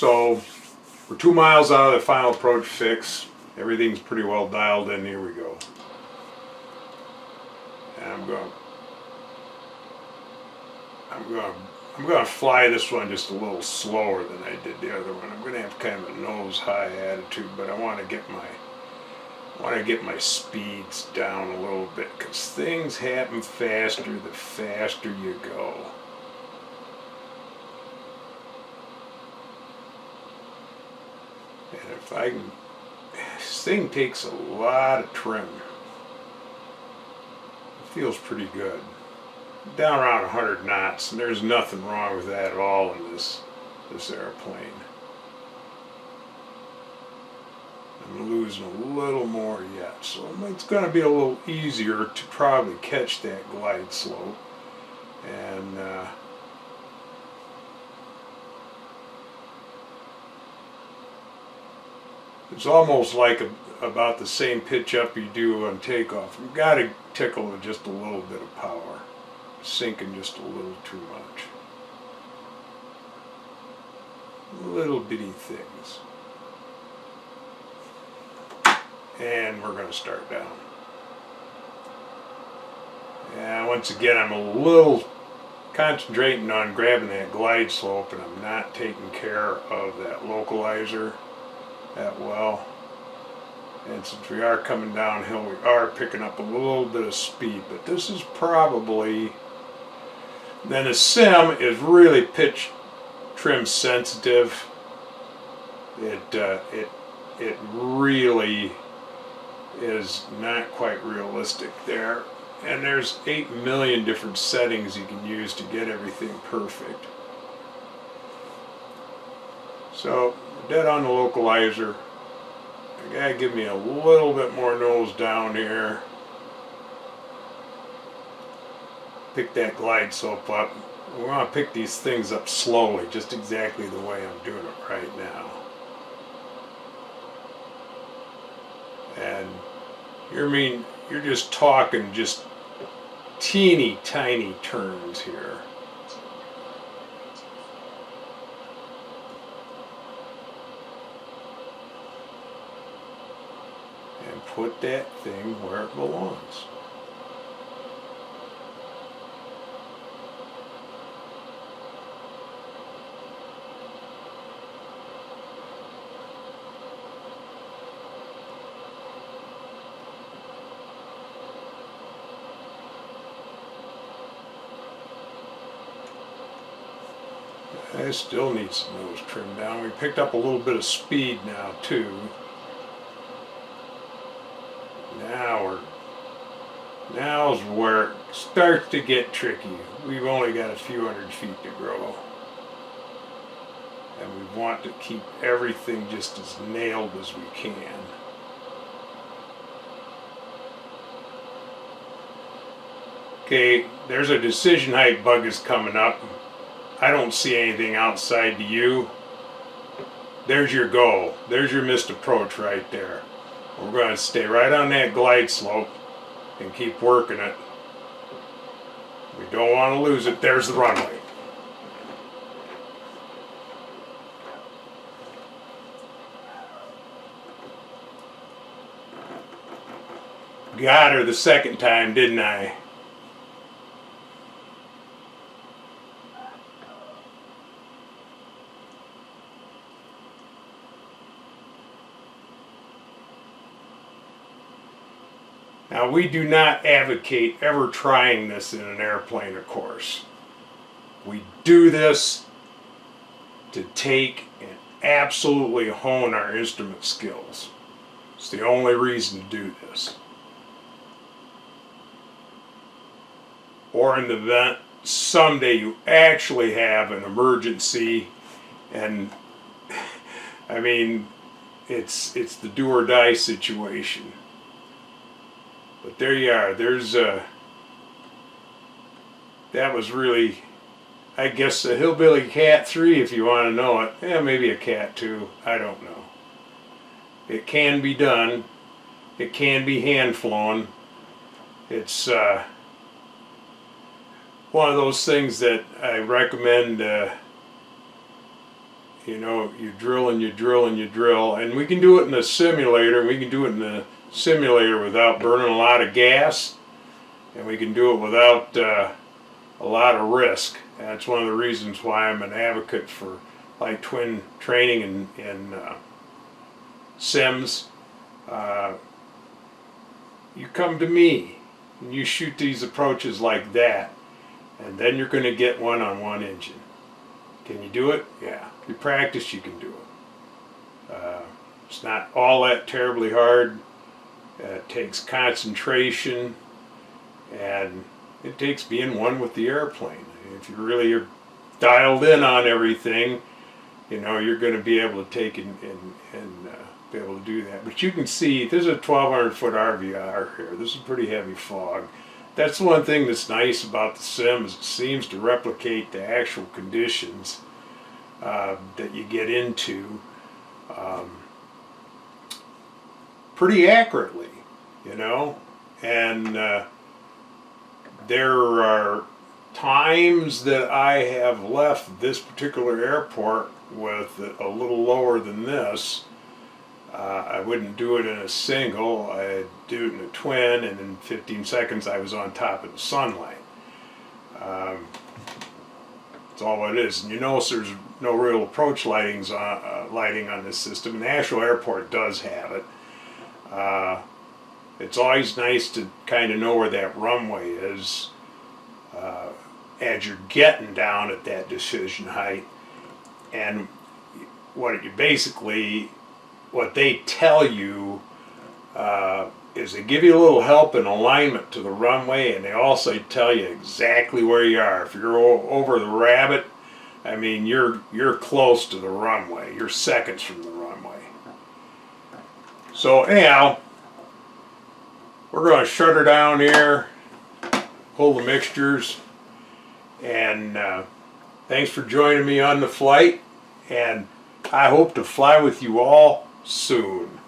So we're 2 miles out of the final approach fix. Everything's pretty well dialed in. Here we go. And I'm going to fly this one just a little slower than I did the other one. I'm going to have kind of a nose high attitude, but I want to get my speeds down a little bit, because things happen faster the faster you go. And if I can, this thing takes a lot of trim. It feels pretty good. Down around 100 knots, and there's nothing wrong with that at all in this airplane. I'm losing a little more yet, so it's going to be a little easier to probably catch that glide slope. And it's almost like about the same pitch up you do on takeoff. You've got to tickle with just a little bit of power. Sinking just a little too much. Little bitty things. And we're going to start down. And once again, I'm a little concentrating on grabbing that glide slope, and I'm not taking care of that localizer that well. And since we are coming downhill, we are picking up a little bit of speed, but this is probably, then the sim is really pitch trim sensitive. It really is not quite realistic there, and there's 8 million different settings you can use to get everything perfect. So dead on the localizer. I gotta give me a little bit more nose down here. Pick that glide slope up. We want to pick these things up slowly, just exactly the way I'm doing it right now. And you're just talking just teeny tiny turns here. And put that thing where it belongs. I still need some nose trim down. We picked up a little bit of speed now too. Now's where it starts to get tricky. We've only got a few hundred feet to grow. And we want to keep everything just as nailed as we can. Okay, there's a decision height bug is coming up. I don't see anything outside to you. There's your goal. There's your missed approach right there. We're going to stay right on that glide slope and keep working it. We don't want to lose it. There's the runway. Got her the second time, didn't I? Now, we do not advocate ever trying this in an airplane, of course. We do this to take and absolutely hone our instrument skills. It's the only reason to do this. Or in the event someday you actually have an emergency, and I mean, it's the do or die situation. But there you are. That was really, I guess, a Hillbilly Cat 3 if you want to know it. Yeah, maybe a Cat 2. I don't know. It can be done. It can be hand flown. It's one of those things that I recommend You know, you drill and you drill and you drill, and we can do it in the simulator. We can do it in the simulator without burning a lot of gas, and we can do it without a lot of risk. That's one of the reasons why I'm an advocate for like twin training in sims. You come to me and you shoot these approaches like that, and then you're going to get one on one engine. Can you do it? Yeah. If you practice, you can do it. It's not all that terribly hard. It takes concentration, and it takes being one with the airplane. If you really are dialed in on everything, you know, you're going to be able to take and be able to do that. But you can see there's a 1,200-foot RVR here. This is pretty heavy fog. That's one thing that's nice about the sim, is it seems to replicate the actual conditions that you get into pretty accurately, you know. And there are times that I have left this particular airport with a little lower than this. I wouldn't do it in a single, I'd do it in a twin, and in 15 seconds I was on top of the sunlight. That's all it is. And you notice there's no real approach lighting on this system, and the actual airport does have it. It's always nice to kind of know where that runway is as you're getting down at that decision height. And what they tell you is they give you a little help in alignment to the runway, and they also tell you exactly where you are. If you're over the rabbit, I mean, you're close to the runway. You're seconds from the runway. So anyhow, we're going to shut her down here, pull the mixtures, and thanks for joining me on the flight, and I hope to fly with you all soon.